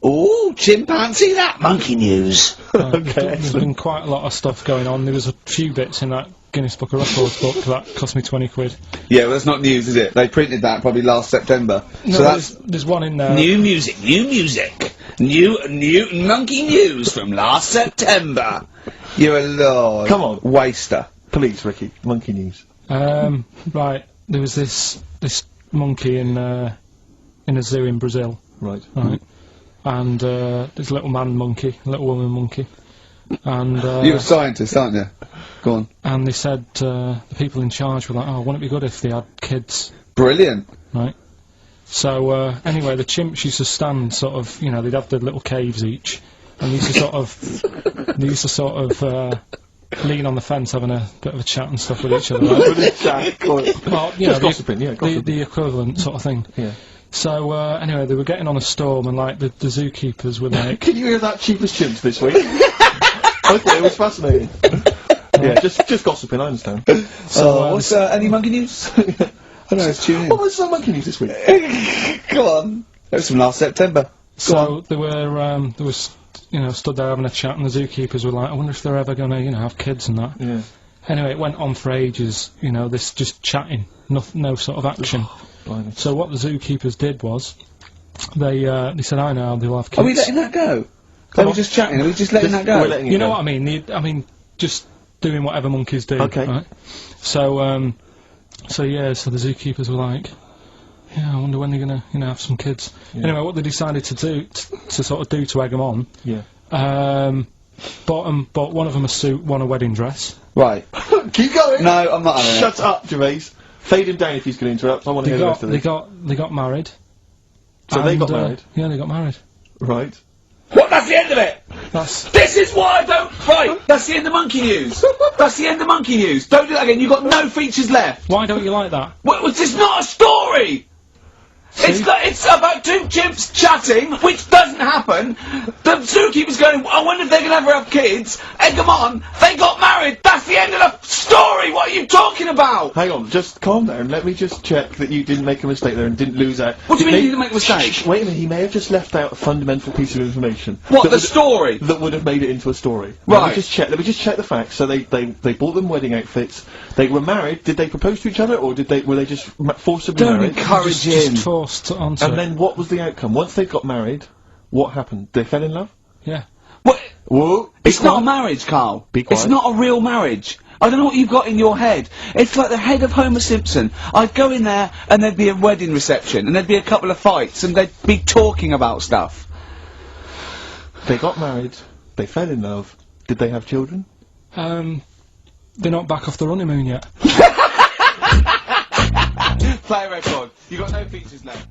Ooh, chimpanzee that monkey news. Okay. There's been quite a lot of stuff going on. There was a few bits in that Guinness Book of Records book that cost me 20 quid. Yeah, well, that's not news, is it? They printed that probably last September. No, so that's there's one in there. new music. New monkey news from last September. You're a lord. Come on. Waster. Please, Ricky, monkey news. Right, there was this monkey in a zoo in Brazil. Right. Right. And this little man monkey, little woman monkey. And You're a scientist, aren't you? Go on. And they said the people in charge were like, oh, wouldn't it be good if they had kids? Brilliant. Right. So anyway, the chimps used to stand sort of, you know, they'd have their little caves each, and they used to sort of lean on the fence, having a bit of a chat and stuff with each other. Right? Well, you know, gossiping, yeah, gossiping. The equivalent sort of thing. Yeah. So anyway, they were getting on a storm, and like the zookeepers were like, "Can you hear that cheapest chimps this week?" I thought it was fascinating. Yeah, just gossiping. I understand. So what's any monkey news? I don't know. Tune in. What was monkey news this week? Go on. That was from last September. So there was, you know, stood there having a chat, and the zookeepers were like, I wonder if they're ever gonna, you know, have kids and that. Yeah. Anyway, it went on for ages, you know, this just chatting, no sort of action. So what the zookeepers did was, they said, I know, they'll have kids. Are we letting that go? They were just chatting, are we just letting that go? You know what I mean? I mean, just doing whatever monkeys do. Okay. Right? So yeah, so the zookeepers were like, yeah, I wonder when they're gonna, you know, have some kids. Yeah. Anyway, what they decided to do, to sort of do to egg them on, yeah. bought one of them a suit, one a wedding dress. Right. Keep going! No, I'm not having it. Shut up, Gervais. Fade him down if he's going to interrupt. I want to hear the rest of this. They got married. So they got married? Yeah, they got married. Right. What? That's the end of it! That's... This is why I don't... Right, that's the end of monkey news. That's the end of monkey news. Don't do that again, you've got no features left. Why don't you like that? Well, this is not a story! It's about two chimps chatting, which doesn't happen. The zookeeper's going, I wonder if they're going to ever have kids. Egg them on. They got married. That's the end of the story. What are you talking about? Hang on, just calm down. Let me just check that you didn't make a mistake there and didn't lose out. What do you mean you didn't make a mistake? Wait a minute, he may have just left out a fundamental piece of information. What, the story? That would have made it into a story. Right. Let me just check the facts. So they bought them wedding outfits. They were married. Did they propose to each other, or were they just forcibly married? Don't encourage him. Just forced onto And then what was the outcome? Once they got married, what happened? They fell in love? Yeah. What? Whoa. It's not a marriage, Carl. Be quiet. It's not a real marriage. I don't know what you've got in your head. It's like the head of Homer Simpson. I'd go in there and there'd be a wedding reception and there'd be a couple of fights and they'd be talking about stuff. They got married. They fell in love. Did they have children? They're not back off the honeymoon yet. Play a record. You've got no features left.